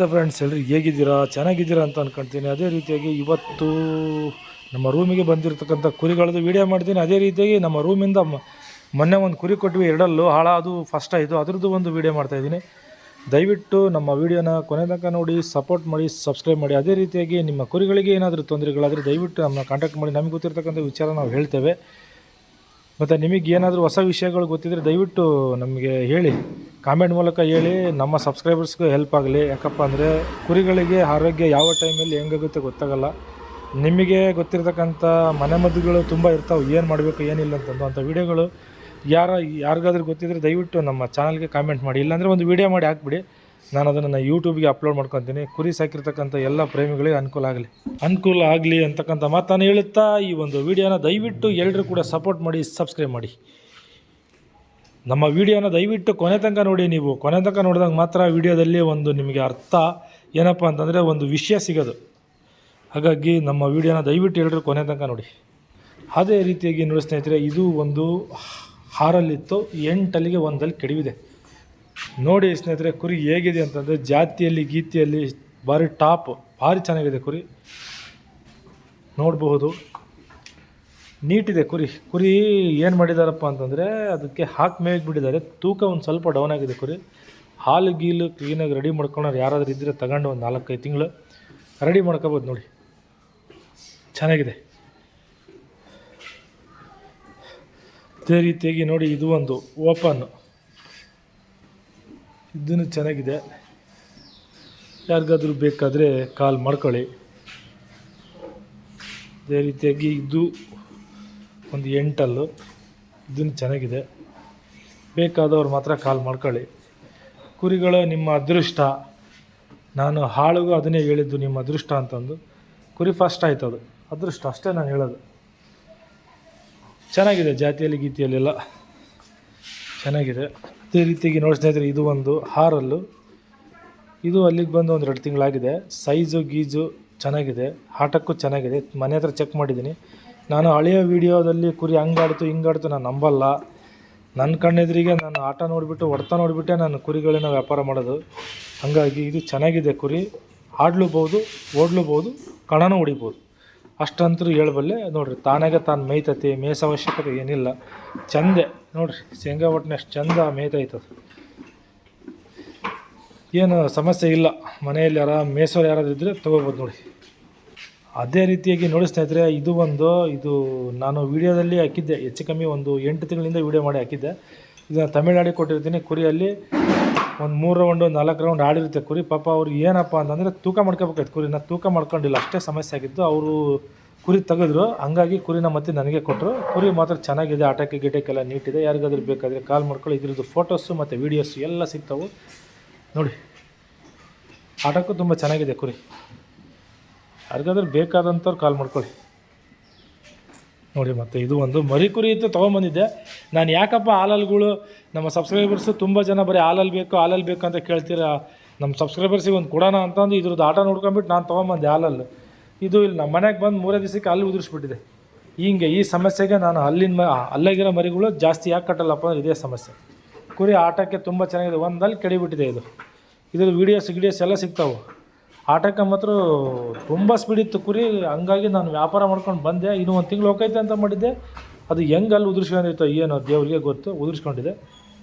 Friends ಎಲ್ಲರೂ ಹೇಗಿದ್ದೀರಾ, ಚೆನ್ನಾಗಿದ್ದೀರಾ ಅಂತ ಅಂದ್ಕೊಳ್ತೀನಿ. ಅದೇ ರೀತಿಯಾಗಿ ಇವತ್ತು ನಮ್ಮ ರೂಮಿಗೆ ಬಂದಿರತಕ್ಕಂಥ ಕುರಿಗಳದ್ದು ವೀಡಿಯೋ ಮಾಡ್ತೀನಿ. ಅದೇ ರೀತಿಯಾಗಿ ನಮ್ಮ ರೂಮಿಂದ ಮೊನ್ನೆ ಒಂದು ಕುರಿ ಕೊಟ್ವಿ, ಎರಡಲ್ಲೂ ಅದು ಫಸ್ಟ್ ಆಯಿತು, ಅದ್ರದ್ದು ಒಂದು ವೀಡಿಯೋ ಮಾಡ್ತಾಯಿದ್ದೀನಿ. ದಯವಿಟ್ಟು ನಮ್ಮ ವೀಡಿಯೋನ ಕೊನೆ ತನಕ ನೋಡಿ, ಸಪೋರ್ಟ್ ಮಾಡಿ, ಸಬ್ಸ್ಕ್ರೈಬ್ ಮಾಡಿ. ಅದೇ ರೀತಿಯಾಗಿ ನಿಮ್ಮ ಕುರಿಗಳಿಗೆ ಏನಾದರೂ ತೊಂದರೆಗಳಾದರೆ ದಯವಿಟ್ಟು ನಮ್ಮನ್ನ ಕಾಂಟ್ಯಾಕ್ಟ್ ಮಾಡಿ, ನಮಗೆ ಗೊತ್ತಿರತಕ್ಕಂಥ ವಿಚಾರ ನಾವು ಹೇಳ್ತೇವೆ. ಮತ್ತು ನಿಮಗೆ ಏನಾದರೂ ಹೊಸ ವಿಷಯಗಳು ಗೊತ್ತಿದ್ದರೆ ದಯವಿಟ್ಟು ನಮಗೆ ಹೇಳಿ, ಕಾಮೆಂಟ್ ಮೂಲಕ ಹೇಳಿ. ನಮ್ಮ ಸಬ್ಸ್ಕ್ರೈಬರ್ಸ್ಗೂ ಹೆಲ್ಪ್ ಆಗಲಿ. ಯಾಕಪ್ಪ ಅಂದರೆ ಕುರಿಗಳಿಗೆ ಆರೋಗ್ಯ ಯಾವ ಟೈಮಲ್ಲಿ ಹೆಂಗಾಗುತ್ತೆ ಗೊತ್ತಾಗಲ್ಲ. ನಿಮಗೆ ಗೊತ್ತಿರತಕ್ಕಂಥ ಮನೆಮದ್ದುಗಳು ತುಂಬ ಇರ್ತಾವೆ, ಏನು ಮಾಡಬೇಕು ಏನಿಲ್ಲ ಅಂತಂದು ಅಂಥ ವೀಡಿಯೋಗಳು ಯಾರಿಗಾದ್ರೂ ಗೊತ್ತಿದ್ದರೆ ದಯವಿಟ್ಟು ನಮ್ಮ ಚಾನಲ್ಗೆ ಕಾಮೆಂಟ್ ಮಾಡಿ. ಇಲ್ಲಾಂದರೆ ಒಂದು ವೀಡಿಯೋ ಮಾಡಿ ಹಾಕ್ಬಿಡಿ, ನಾನು ಅದನ್ನು ಯೂಟ್ಯೂಬ್ಗೆ ಅಪ್ಲೋಡ್ ಮಾಡ್ಕೊತೀನಿ. ಕುರಿ ಸಾಕಿರ್ತಕ್ಕಂಥ ಎಲ್ಲ ಪ್ರೇಮಿಗಳಿಗೆ ಅನುಕೂಲ ಆಗಲಿ ಅಂತಕ್ಕಂಥ ಮಾತನ್ನು ಹೇಳುತ್ತಾ ಈ ಒಂದು ವೀಡಿಯೋನ ದಯವಿಟ್ಟು ಎಲ್ಲರೂ ಕೂಡ ಸಪೋರ್ಟ್ ಮಾಡಿ, ಸಬ್ಸ್ಕ್ರೈಬ್ ಮಾಡಿ. ನಮ್ಮ ವೀಡಿಯೋನ ದಯವಿಟ್ಟು ಕೊನೆ ತನಕ ನೋಡಿ. ನೀವು ಕೊನೆ ತನಕ ನೋಡಿದಾಗ ಮಾತ್ರ ವೀಡಿಯೋದಲ್ಲಿ ಒಂದು ನಿಮಗೆ ಅರ್ಥ ಏನಪ್ಪ ಅಂತಂದರೆ ಒಂದು ವಿಷಯ ಸಿಗೋದು. ಹಾಗಾಗಿ ನಮ್ಮ ವೀಡಿಯೋನ ದಯವಿಟ್ಟು ಎಲ್ಲರೂ ಕೊನೆ ತನಕ ನೋಡಿ. ಅದೇ ರೀತಿಯಾಗಿ ನೋಡಿ ಸ್ನೇಹಿತರೆ, ಇದು ಒಂದು 6 8 ಒಂದಲ್ಲಿ ಕೆಡವಿದೆ. ನೋಡಿ ಸ್ನೇಹಿತರೆ, ಕುರಿ ಹೇಗಿದೆ ಅಂತಂದರೆ ಜಾತಿಯಲ್ಲಿ ಗೀತಿಯಲ್ಲಿ ಭಾರಿ ಟಾಪ್, ಭಾರಿ ಚೆನ್ನಾಗಿದೆ ಕುರಿ. ನೋಡಬಹುದು, ನೀಟಿದೆ ಕುರಿ ಏನು ಮಾಡಿದಾರಪ್ಪ ಅಂತಂದರೆ ಅದಕ್ಕೆ ಮೇಯ್ಗೆ ಬಿಟ್ಟಿದ್ದಾರೆ. ತೂಕ ಒಂದು ಸ್ವಲ್ಪ ಡೌನ್ ಆಗಿದೆ ಕುರಿ. ಹಾಲು ಗೀಲು ಕ್ಲೀನಾಗಿ ರೆಡಿ ಮಾಡ್ಕೊಂಡ್ರೆ ಯಾರಾದರೂ ಇದ್ದರೆ ತಗೊಂಡು ಒಂದು 4-5 ತಿಂಗಳು ರೆಡಿ ಮಾಡ್ಕೋಬೋದು. ನೋಡಿ ಚೆನ್ನಾಗಿದೆ. ಅದೇ ರೀತಿಯಾಗಿ ನೋಡಿ, ಇದು ಒಂದು ಓಪನ್, ಇದನ್ನು ಚೆನ್ನಾಗಿದೆ. ಯಾರಿಗಾದ್ರೂ ಬೇಕಾದರೆ ಕಾಲ್ ಮಾಡ್ಕೊಳ್ಳಿ. ಅದೇ ರೀತಿಯಾಗಿ ಇದು ಒಂದು 8, ಇದನ್ನು ಚೆನ್ನಾಗಿದೆ. ಬೇಕಾದವ್ರು ಮಾತ್ರ ಕಾಲ್ ಮಾಡ್ಕೊಳ್ಳಿ. ಕುರಿಗಳು ನಿಮ್ಮ ಅದೃಷ್ಟ. ನಾನು ಹಾಳುಗೂ ಅದನ್ನೇ ಹೇಳಿದ್ದು, ನಿಮ್ಮ ಅದೃಷ್ಟ ಅಂತಂದು. ಕುರಿ ಫಸ್ಟ್ ಆಯ್ತು, ಅದು ಅದೃಷ್ಟ ಅಷ್ಟೇ ನಾನು ಹೇಳೋದು. ಚೆನ್ನಾಗಿದೆ, ಜಾತಿಯಲ್ಲಿ ಗೀತಿಯಲ್ಲೆಲ್ಲ ಚೆನ್ನಾಗಿದೆ. ಅದೇ ರೀತಿಯಾಗಿ ನೋಡಿ ಸ್ನೇಹಿತರೆ, ಇದು ಒಂದು 6, ಇದು ಅಲ್ಲಿಗೆ ಬಂದು ಒಂದು 2 ತಿಂಗಳಾಗಿದೆ. ಸೈಜು ಗೀಜು ಚೆನ್ನಾಗಿದೆ, ಆಟಕ್ಕೂ ಚೆನ್ನಾಗಿದೆ. ಮನೆ ಹತ್ರ ಚೆಕ್ ಮಾಡಿದ್ದೀನಿ ನಾನು. ಹಳೆಯ ವೀಡಿಯೋದಲ್ಲಿ ಕುರಿ ಹಿಂಗಾಡ್ತು ನಾನು ನಂಬಲ್ಲ. ನನ್ನ ಕಣ್ಣೆದುರಿಗೆ ನಾನು ಆಟ ನೋಡಿಬಿಟ್ಟು ಹೊಡ್ತಾ ನೋಡಿಬಿಟ್ಟೆ ನಾನು ಕುರಿಗಳನ್ನ ವ್ಯಾಪಾರ ಮಾಡೋದು. ಹಾಗಾಗಿ ಇದು ಚೆನ್ನಾಗಿದೆ ಕುರಿ. ಆಡ್ಲೂಬೋದು, ಓಡ್ಲೂಬೋದು, ಕಣನೂ ಹೊಡಿಬೋದು, ಅಷ್ಟಂತರೂ ಹೇಳಬಲ್ಲೆ. ನೋಡಿರಿ, ತಾನಾಗೆ ತಾನು ಮೇಯ್ತತಿ, ಮೇಯ್ಸೋ ಅವಶ್ಯಕತೆ ಏನಿಲ್ಲ. ಚಂದೆ ನೋಡಿರಿ, ಶೇಂಗಾ ಒಟ್ಟನೆ ಅಷ್ಟು ಚಂದ ಮೇಯ್ತೈತದು, ಏನು ಸಮಸ್ಯೆ ಇಲ್ಲ. ಮನೆಯಲ್ಲಿ ಮೇಯ್ಸೋರು ಯಾರಾದರೂ ಇದ್ದರೆ ತೊಗೋಬೋದು ನೋಡಿ. ಅದೇ ರೀತಿಯಾಗಿ ನೋಡಿ ಸ್ನೇಹಿತರೆ, ಇದು ನಾನು ವೀಡಿಯೋದಲ್ಲಿ ಹಾಕಿದ್ದೆ, ಹೆಚ್ಚು ಕಮ್ಮಿ ಒಂದು 8 ತಿಂಗಳಿಂದ ವೀಡಿಯೋ ಮಾಡಿ ಹಾಕಿದ್ದೆ. ಇದನ್ನು ತಮಿಳ್ನಾಡಿಗೆ ಕೊಟ್ಟಿರ್ತೀನಿ. ಕುರಿಯಲ್ಲಿ ಒಂದು 3 ರೌಂಡು 4 ರೌಂಡ್ ಆಡಿರುತ್ತೆ ಕುರಿ. ಪಾಪ ಅವ್ರು ಏನಪ್ಪ ಅಂತಂದರೆ ತೂಕ ಮಾಡ್ಕೋಬೇಕಾಯ್ತು. ಕುರಿನ ತೂಕ ಮಾಡ್ಕೊಂಡಿಲ್ಲ, ಅಷ್ಟೇ ಸಮಸ್ಯೆ ಆಗಿತ್ತು. ಅವರು ಕುರಿ ತೆಗೆದ್ರು, ಹಂಗಾಗಿ ಕುರಿನ ಮತ್ತೆ ನನಗೆ ಕೊಟ್ಟರು. ಕುರಿ ಮಾತ್ರ ಚೆನ್ನಾಗಿದೆ, ಆಟಕ್ಕೆ ಗಿಟಕ್ಕೆಲ್ಲ ನೀಟಿದೆ. ಯಾರಿಗಾದ್ರೂ ಬೇಕಾದರೆ ಕಾಲ್ ಮಾಡ್ಕೊಳ್ಳಿ. ಇದ್ರದ್ದು ಫೋಟೋಸು ಮತ್ತು ವೀಡಿಯೋಸು ಎಲ್ಲ ಸಿಗ್ತಾವೆ ನೋಡಿ. ಆಟಕ್ಕೂ ತುಂಬ ಚೆನ್ನಾಗಿದೆ ಕುರಿ. ಯಾರಿಗಾದ್ರೂ ಬೇಕಾದಂಥವ್ರು ಕಾಲ್ ಮಾಡ್ಕೊಳ್ಳಿ ನೋಡಿ. ಮತ್ತು ಇದು ಒಂದು ಮರಿ ಕುರಿ ಇತ್ತು, ತೊಗೊಂಬಂದಿದ್ದೆ ನಾನು. ಯಾಕಪ್ಪ ಹಾಲಲ್ಗಳು ನಮ್ಮ ಸಬ್ಸ್ಕ್ರೈಬರ್ಸು ತುಂಬ ಜನ ಬರೀ ಹಾಲಲ್ಲಿ ಬೇಕು ಅಂತ ಕೇಳ್ತೀರಾ. ನಮ್ಮ ಸಬ್ಸ್ಕ್ರೈಬರ್ಸಿಗೆ ಒಂದು ಕೊಡೋಣ ಅಂತಂದು ಇದ್ರದ್ದು ಆಟ ನೋಡ್ಕೊಂಬಿಟ್ಟು ನಾನು ತೊಗೊಂಬಂದೆ ಹಾಲಲ್ಲಿ. ಇದು ಇಲ್ಲಿ ನಮ್ಮ ಮನೆಗೆ ಬಂದು 3 ದಿವಸಕ್ಕೆ ಅಲ್ಲಿ ಉದುರಿಸ್ಬಿಟ್ಟಿದೆ. ಈ ಸಮಸ್ಯೆಗೆ ನಾನು ಅಲ್ಲಾಗಿರೋ ಮರಿಗಳು ಜಾಸ್ತಿ ಯಾಕೆ ಕಟ್ಟಲ್ಲಪ್ಪ ಅಂದರೆ ಇದೇ ಸಮಸ್ಯೆ. ಕುರಿ ಆಟಕ್ಕೆ ತುಂಬ ಚೆನ್ನಾಗಿದೆ, ಒಂದಲ್ಲಿ ಕೆಡಿಬಿಟ್ಟಿದೆ. ಇದ್ರದ್ದು ವೀಡಿಯೋಸ್ ಎಲ್ಲ ಸಿಗ್ತಾವೆ. ಆಟಕ್ಕೆ ಮಾತ್ರ ತುಂಬ ಸ್ಪೀಡ್ ಇತ್ತು ಕುರಿ. ಹಂಗಾಗಿ ನಾನು ವ್ಯಾಪಾರ ಮಾಡ್ಕೊಂಡು ಬಂದೆ. ಇನ್ನೂ 1 ತಿಂಗಳು ಹೋಗೈತೆ ಅಂತ ಮಾಡಿದ್ದೆ, ಅದು ಹೆಂಗೆ ಅಲ್ಲಿ ಉದುರಿಸ್ಕೊಂಡಿತ್ತು ಏನೋ ದೇವ್ರಿಗೆ ಗೊತ್ತು, ಉದುರಿಸ್ಕೊಂಡಿದೆ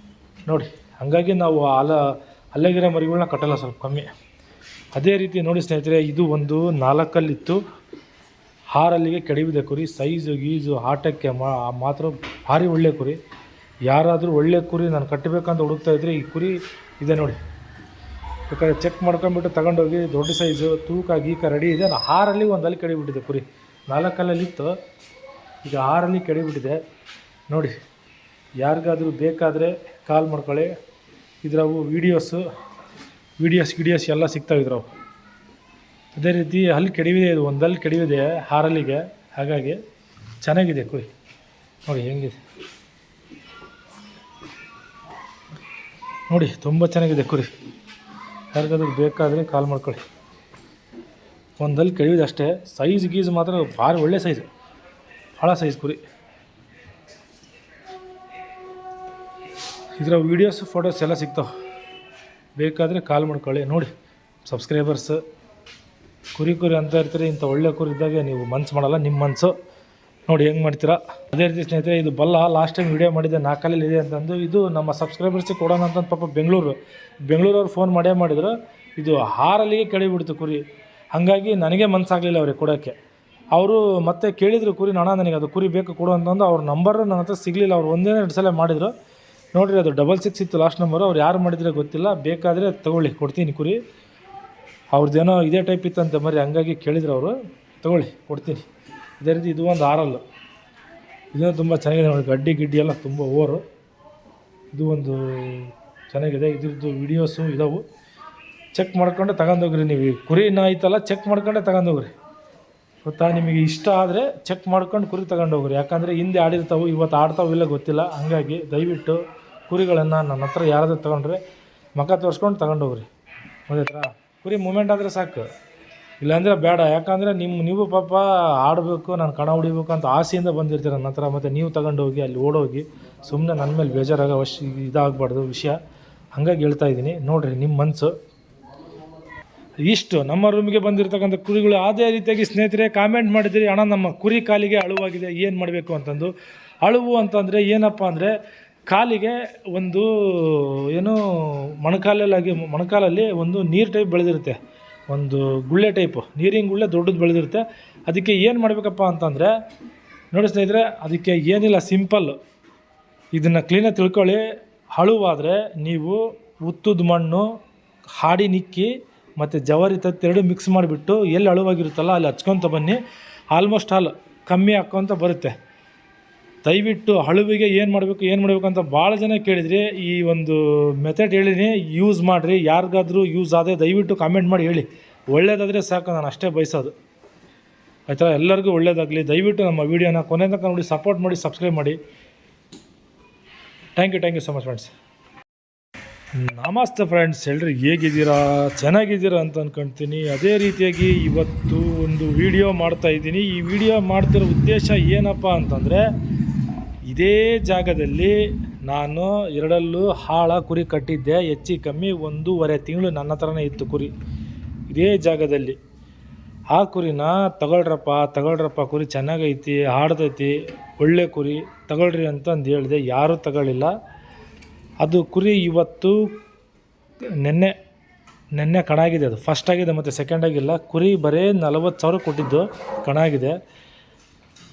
ನೋಡಿ. ಹಾಗಾಗಿ ನಾವು ಅಲ್ಲಾಗಿರೋ ಮರಿಗಳನ್ನ ಕಟ್ಟಲ್ಲ, ಸ್ವಲ್ಪ ಕಮ್ಮಿ. ಅದೇ ರೀತಿ ನೋಡಿ ಸ್ನೇಹಿತರೆ, ಇದು ಒಂದು 4 6 ಕೆಡವಿದೆ ಕುರಿ. ಸೈಜು ಗೀಜು ಆಟಕ್ಕೆ ಮಾತ್ರ ಭಾರಿ ಒಳ್ಳೆ ಕುರಿ. ಯಾರಾದರೂ ಒಳ್ಳೆ ಕುರಿ ನಾನು ಕಟ್ಟಬೇಕಂತ ಹುಡುಕ್ತಾ ಇದ್ದರೆ ಈ ಕುರಿ ಇದೆ ನೋಡಿ. ಬೇಕಾದ್ರೆ ಚೆಕ್ ಮಾಡ್ಕೊಂಬಿಟ್ಟು ತಗೊಂಡೋಗಿ. ದೊಡ್ಡ ಸೈಜು, ತೂಕ ಗೀಕ ರೆಡಿ ಇದೆ. 6 ಒಂದಲ್ಲಿ ಕೆಡಿಬಿಟ್ಟಿದೆ ಕುರಿ. 4 ಇತ್ತು, ಈಗ 6 ಕೆಡಿಬಿಟ್ಟಿದೆ ನೋಡಿ. ಯಾರಿಗಾದರೂ ಬೇಕಾದರೆ ಕಾಲ್ ಮಾಡ್ಕೊಳ್ಳಿ. ಇದ್ರವು ವಿಡಿಯೋಸ್ ಎಲ್ಲ ಸಿಗ್ತಾವೆ ಇದ್ರವು. ಅದೇ ರೀತಿ ಅಲ್ಲಿ ಕೆಡವಿದೆ, ಇದು ಒಂದಲ್ಲಿ ಕೆಡವಿದೆ 6. ಹಾಗಾಗಿ ಚೆನ್ನಾಗಿದೆ ಕುರಿ ನೋಡಿ, ಹೆಂಗಿದೆ ನೋಡಿ, ತುಂಬ ಚೆನ್ನಾಗಿದೆ ಕುರಿ. ಯಾರಿಗಾದ್ರೂ ಬೇಕಾದರೆ ಕಾಲ್ ಮಾಡ್ಕೊಳ್ಳಿ. ಒಂದಲ್ಲಿ ಕೆಡವಿದೆ ಅಷ್ಟೇ. ಸೈಜ್ ಗೀಜ್ ಮಾತ್ರ ಭಾರಿ ಒಳ್ಳೆ ಸೈಜು, ಭಾಳ ಸೈಜ್ ಕುರಿ. ಇದರ ವೀಡಿಯೋಸ್ ಫೋಟೋಸ್ ಎಲ್ಲ ಸಿಗ್ತಾವೆ, ಬೇಕಾದರೆ ಕಾಲ್ ಮಾಡ್ಕೊಳ್ಳಿ ನೋಡಿ. ಸಬ್ಸ್ಕ್ರೈಬರ್ಸ್ ಕುರಿ ಅಂತ ಇರ್ತೀರಿ. ಇಂಥ ಒಳ್ಳೆ ಕುರಿ ಇದ್ದಾಗ ನೀವು ಮನ್ಸು ಮಾಡಲ್ಲ, ನಿಮ್ಮ ಮನಸ್ಸು ನೋಡಿ ಹೆಂಗೆ ಮಾಡ್ತೀರಾ. ಅದೇ ರೀತಿ ಸ್ನೇಹಿತರೆ, ಇದು ಬಲ್ಲ ಲಾಸ್ಟ್ ಟೈಮ್ ವೀಡಿಯೋ ಮಾಡಿದ್ದೆ 4 ಕಾಲಲ್ಲಿ ಇದೆ ಅಂತಂದು. ಇದು ನಮ್ಮ ಸಬ್ಸ್ಕ್ರೈಬರ್ಸಿಗೆ ಕೊಡೋಣ ಅಂತ ಪಾಪ ಬೆಂಗಳೂರವ್ರು ಫೋನ್ ಮಾಡಿದ್ರು. ಇದು 6 ಕೆಳಗಿಬಿಡ್ತು ಕುರಿ. ಹಾಗಾಗಿ ನನಗೆ ಮನಸ್ಸಾಗಲಿಲ್ಲ ಅವ್ರಿಗೆ ಕೊಡೋಕ್ಕೆ. ಅವರು ಮತ್ತೆ ಕೇಳಿದರು ಕುರಿ, ಅಣ್ಣ ನನಗೆ ಅದು ಕುರಿ ಬೇಕು ಕೊಡು ಅಂತಂದು. ಅವ್ರ ನಂಬರು ನನ್ನ ಹತ್ರ ಸಿಗಲಿಲ್ಲ. ಅವ್ರು 1-2 ಸಲ ಮಾಡಿದರು. ನೋಡಿರಿ, ಅದು 66 ಇತ್ತು ಲಾಸ್ಟ್ ನಂಬರು. ಅವ್ರು ಯಾರು ಮಾಡಿದರೆ ಗೊತ್ತಿಲ್ಲ. ಬೇಕಾದರೆ ತೊಗೊಳ್ಳಿ, ಕೊಡ್ತೀನಿ ಕುರಿ. ಅವ್ರದ್ದೇನೋ ಇದೇ ಟೈಪ್ ಇತ್ತಂತೆ ಮರಿ, ಹಂಗಾಗಿ ಕೇಳಿದ್ರು ಅವರು. ತೊಗೊಳ್ಳಿ, ಕೊಡ್ತೀನಿ. ಇದೇ ರೀತಿ ಇದು ಒಂದು ಆರಲ್ಲು. ಇದೂ ತುಂಬ ಚೆನ್ನಾಗಿದೆ ನೋಡಿ, ಗಡ್ಡಿ ಎಲ್ಲ ತುಂಬ ಓವರು. ಇದು ಒಂದು ಚೆನ್ನಾಗಿದೆ. ಇದ್ರದ್ದು ವೀಡಿಯೋಸು ಇದಾವೆ, ಚೆಕ್ ಮಾಡ್ಕೊಂಡು ತಗೊಂಡೋಗ್ರಿ. ನೀವು ಕುರಿನ ಐತಲ್ಲ, ಚೆಕ್ ಮಾಡ್ಕೊಂಡೆ ತಗೊಂಡೋಗ್ರಿ. ಗೊತ್ತಾ, ನಿಮಗೆ ಇಷ್ಟ ಆದರೆ ಚೆಕ್ ಮಾಡ್ಕೊಂಡು ಕುರಿ ತಗೊಂಡೋಗ್ರಿ. ಯಾಕಂದರೆ ಹಿಂದೆ ಆಡಿರ್ತಾವೆ, ಇವತ್ತು ಆಡ್ತಾವೆ ಇಲ್ಲ ಗೊತ್ತಿಲ್ಲ. ಹಂಗಾಗಿ ದಯವಿಟ್ಟು ಕುರಿಗಳನ್ನು ನನ್ನ ಹತ್ರ ಯಾರಾದರೂ ತೊಗೊಂಡ್ರೆ ಮುಖ ತೋರಿಸ್ಕೊಂಡು ತಗೊಂಡೋಗ್ರಿ. ಗೊತ್ತಾಯ್ತಾ, ಕುರಿ ಮೂಮೆಂಟ್ ಆದರೆ ಸಾಕು, ಇಲ್ಲಾಂದರೆ ಬೇಡ. ಯಾಕಂದರೆ ನೀವು ಪಾಪ ಆಡಬೇಕು, ನಾನು ಕಣ ಹೊಡಿಬೇಕು ಅಂತ ಆಸೆಯಿಂದ ಬಂದಿರ್ತೀರ ನನ್ನ ಹತ್ರ. ಮತ್ತು ನೀವು ತಗೊಂಡೋಗಿ ಅಲ್ಲಿ ಓಡೋಗಿ ಸುಮ್ಮನೆ ನನ್ನ ಮೇಲೆ ಬೇಜಾರಾಗೋ ಇದಾಗಬಾರ್ದು ವಿಷಯ. ಹಂಗಾಗಿ ಹೇಳ್ತಾಯಿದ್ದೀನಿ. ನೋಡಿರಿ, ನಿಮ್ಮ ಮನಸ್ಸು. ಇಷ್ಟು ನಮ್ಮ ರೂಮಿಗೆ ಬಂದಿರತಕ್ಕಂಥ ಕುರಿಗಳು. ಅದೇ ರೀತಿಯಾಗಿ ಸ್ನೇಹಿತರೆ ಕಾಮೆಂಟ್ ಮಾಡಿದ್ರಿ, ಅಣ್ಣ ನಮ್ಮ ಕುರಿ ಕಾಲಿಗೆ ಅಳುವಾಗಿದೆ, ಏನು ಮಾಡಬೇಕು ಅಂತಂದು. ಅಳುವು ಅಂತಂದರೆ ಏನಪ್ಪ ಅಂದರೆ, ಕಾಲಿಗೆ ಒಂದು ಏನು ಮೊಣಕಾಲಲ್ಲಿ ಒಂದು ನೀರು ಟೈಪ್ ಬೆಳೆದಿರುತ್ತೆ, ಒಂದು ಗುಳ್ಳೆ ಟೈಪು, ನೀರಿನ ಗುಳ್ಳೆ ದೊಡ್ಡದು ಬೆಳೆದಿರುತ್ತೆ. ಅದಕ್ಕೆ ಏನು ಮಾಡಬೇಕಪ್ಪ ಅಂತಂದರೆ, ನೋಡಿ ಸ್ನೇಹಿತರೆ, ಅದಕ್ಕೆ ಏನಿಲ್ಲ, ಸಿಂಪಲ್ಲು. ಇದನ್ನು ಕ್ಲೀನಾಗಿ ತಿಳ್ಕೊಳ್ಳಿ. ಅಳುವಾದರೆ ನೀವು ಉತ್ತದ ಮಣ್ಣು, ಹಾಡಿ ನಿಕ್ಕಿ ಮತ್ತು ಜವಾರಿ ತತ್ತೆರಡು ಮಿಕ್ಸ್ ಮಾಡಿಬಿಟ್ಟು ಎಲ್ಲಿ ಅಳುವಾಗಿರುತ್ತಲ್ಲ ಅಲ್ಲಿ ಹಚ್ಕೊತ ಬನ್ನಿ. ಆಲ್ಮೋಸ್ಟ್ ಆಲ್ ಕಮ್ಮಿ ಹಾಕ್ಕೊತ ಬರುತ್ತೆ. ದಯವಿಟ್ಟು ಅಳುವಿಗೆ ಏನು ಮಾಡಬೇಕು ಅಂತ ಭಾಳ ಜನ ಕೇಳಿದ್ರಿ. ಈ ಒಂದು ಮೆಥಡ್ ಹೇಳಿನಿ, ಯೂಸ್ ಮಾಡಿರಿ. ಯಾರಿಗಾದರೂ ಯೂಸ್ ಆದರೆ ದಯವಿಟ್ಟು ಕಾಮೆಂಟ್ ಮಾಡಿ ಹೇಳಿ. ಒಳ್ಳೆಯದಾದರೆ ಸಾಕು, ನಾನು ಅಷ್ಟೇ ಬಯಸೋದು. ಆಯಿತಾ, ಎಲ್ಲರಿಗೂ ಒಳ್ಳೆಯದಾಗಲಿ. ದಯವಿಟ್ಟು ನಮ್ಮ ವೀಡಿಯೋನ ಕೊನೆ ತನಕ ನೋಡಿ, ಸಪೋರ್ಟ್ ಮಾಡಿ, ಸಬ್ಸ್ಕ್ರೈಬ್ ಮಾಡಿ. Thank you so much friends. ನಮಸ್ತೆ ಫ್ರೆಂಡ್ಸ್, ಎಲ್ಲರೂ ಹೇಗಿದ್ದೀರಾ? ಚೆನ್ನಾಗಿದ್ದೀರಾ ಅಂತ ಅಂದ್ಕೊಳ್ತೀನಿ. ಅದೇ ರೀತಿಯಾಗಿ ಇವತ್ತು ಒಂದು ವಿಡಿಯೋ ಮಾಡ್ತಾಯಿದ್ದೀನಿ. ಈ ವಿಡಿಯೋ ಮಾಡ್ತಿರೋ ಉದ್ದೇಶ ಏನಪ್ಪ ಅಂತಂದರೆ, ಇದೇ ಜಾಗದಲ್ಲಿ ನಾನು 2 ಹಾಳ ಕುರಿ ಕಟ್ಟಿದ್ದೆ. ಹೆಚ್ಚು ಕಮ್ಮಿ 1.5 ತಿಂಗಳು ನನ್ನ ಹತ್ರನೇ ಇತ್ತು ಕುರಿ ಇದೇ ಜಾಗದಲ್ಲಿ. ಆ ಕುರಿನ ತಗೊಳ್ರಪ್ಪ ಕುರಿ ಚೆನ್ನಾಗೈತಿ, ಆಡ್ತೈತಿ, ಒಳ್ಳೆ ಕುರಿ ತಗೊಳ್ರಿ ಅಂತಂದು ಹೇಳಿದೆ. ಯಾರೂ ತಗೊಳ್ಳಿಲ್ಲ. ಅದು ಕುರಿ ಇವತ್ತು ನೆನ್ನೆ ಕಣ ಆಗಿದೆ. ಅದು ಫಸ್ಟ್ ಆಗಿದೆ ಮತ್ತು ಸೆಕೆಂಡ್ ಆಗಿಲ್ಲ. ಕುರಿ ಬರೀ 40,000 ಕೊಟ್ಟಿದ್ದು ಕಣ ಆಗಿದೆ.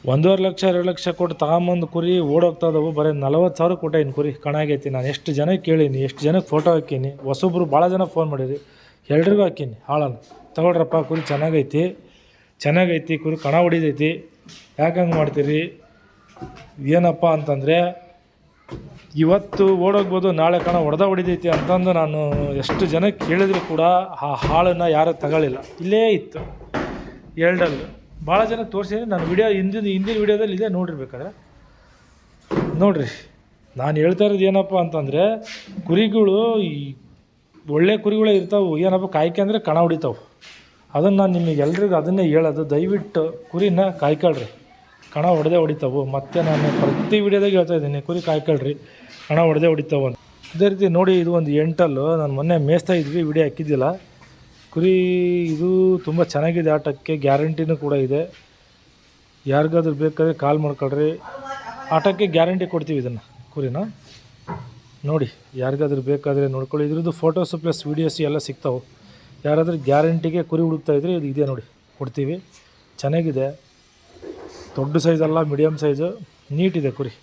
1.5 ಲಕ್ಷ 2 ಲಕ್ಷ ಕೊಟ್ಟು ತಗೊಂಬಂದು ಕುರಿ ಓಡೋಗ್ತಾ ಇದ್ದವು. ಬರೀ 40,000 ಕೊಟ್ಟೇನು ಕುರಿ ಕಣ ಆಗೈತಿ. ನಾನು ಎಷ್ಟು ಜನಕ್ಕೆ ಕೇಳೀನಿ, ಎಷ್ಟು ಜನಕ್ಕೆ ಫೋಟೋ ಹಾಕೀನಿ. ಹೊಸೊಬ್ರು ಭಾಳ ಜನ ಫೋನ್ ಮಾಡಿರಿ, ಎಲ್ರಿಗೂ ಹಾಕೀನಿ. ಹಾಳನ್ನು ತಗೊಳ್ರಪ್ಪ, ಕುರಿ ಚೆನ್ನಾಗೈತಿ ಕುರಿ ಕಣ ಹೊಡಿತೈತಿ. ಯಾಕೆ ಹಂಗೆ ಮಾಡ್ತೀರಿ? ಏನಪ್ಪ ಅಂತಂದರೆ, ಇವತ್ತು ಓಡೋಗ್ಬೋದು, ನಾಳೆ ಕಣ ಹೊಡಿತೈತಿ ಅಂತಂದು ನಾನು ಎಷ್ಟು ಜನಕ್ಕೆ ಕೇಳಿದ್ರು ಕೂಡ ಆ ಹಾಳನ್ನು ಯಾರೂ ತಗೊಳ್ಳಿಲ್ಲ. ಇಲ್ಲೇ ಇತ್ತು ಎರಡಲ್ಲಿ. ಭಾಳ ಜನ ತೋರಿಸಿದ್ರೆ ನಾನು ಹಿಂದಿನ ವೀಡಿಯೋದಲ್ಲಿ ಇದೆ, ನೋಡಿರ್ಬೇಕಾದ್ರೆ ನೋಡಿರಿ. ನಾನು ಹೇಳ್ತಾ ಇರೋದು ಏನಪ್ಪ ಅಂತಂದರೆ, ಕುರಿಗಳು ಈ ಒಳ್ಳೆ ಕುರಿಗಳೇ ಇರ್ತಾವೆ. ಏನಪ್ಪ ಕಾಯ್ಕೊಂಡ್ರೆ ಕಣ ಹೊಡಿತಾವೆ. ಅದನ್ನು ನಾನು ನಿಮಗೆ ಎಲ್ರಿಗೂ ಅದನ್ನೇ ಹೇಳೋದು. ದಯವಿಟ್ಟು ಕುರಿನ ಕಾಯ್ಕೊಳ್ರಿ, ಕಣ ಹೊಡಿತಾವೆ. ಮತ್ತು ನಾನು ಪ್ರತಿ ವೀಡಿಯೋದಾಗ ಹೇಳ್ತಾ ಇದ್ದೀನಿ, ಕುರಿ ಕಾಯ್ಕೊಳ್ರಿ, ಕಣ ಹೊಡಿತಾವೆ ಅಂತ. ಅದೇ ರೀತಿ ನೋಡಿ, ಇದು ಒಂದು 8 ನಾನು ಮೊನ್ನೆ ಮೇಯಿಸ್ತಾ ಇದ್ವಿ, ವೀಡಿಯೋ ಹಾಕಿದ್ದಿಲ್ಲ. ಕುರಿ ಇದು ತುಂಬ ಚೆನ್ನಾಗಿದೆ, ಆಟಕ್ಕೆ ಗ್ಯಾರಂಟಿನೂ ಕೂಡ ಇದೆ. ಯಾರಿಗಾದ್ರೂ ಬೇಕಾದರೆ ಕಾಲ್ ಮಾಡ್ಕೊಳ್ರಿ, ಆಟಕ್ಕೆ ಗ್ಯಾರಂಟಿ ಕೊಡ್ತೀವಿ. ಇದನ್ನು ಕುರಿನ ನೋಡಿ, ಯಾರಿಗಾದ್ರೂ ಬೇಕಾದರೆ ನೋಡ್ಕೊಳ್ಳಿ. ಇದ್ರದ್ದು ಫೋಟೋಸು ಪ್ಲಸ್ ವೀಡಿಯೋಸು ಎಲ್ಲ ಸಿಗ್ತಾವೆ. ಯಾರಾದರೂ ಗ್ಯಾರಂಟಿಗೆ ಕುರಿ ಹುಡುಕ್ತಾಯಿದ್ರೆ ಇದು ಇದೆ ನೋಡಿ, ಕೊಡ್ತೀವಿ. ಚೆನ್ನಾಗಿದೆ, ದೊಡ್ಡ ಸೈಜಲ್ಲ, ಮೀಡಿಯಮ್ ಸೈಜು, ನೀಟಿದೆ ಕುರಿ.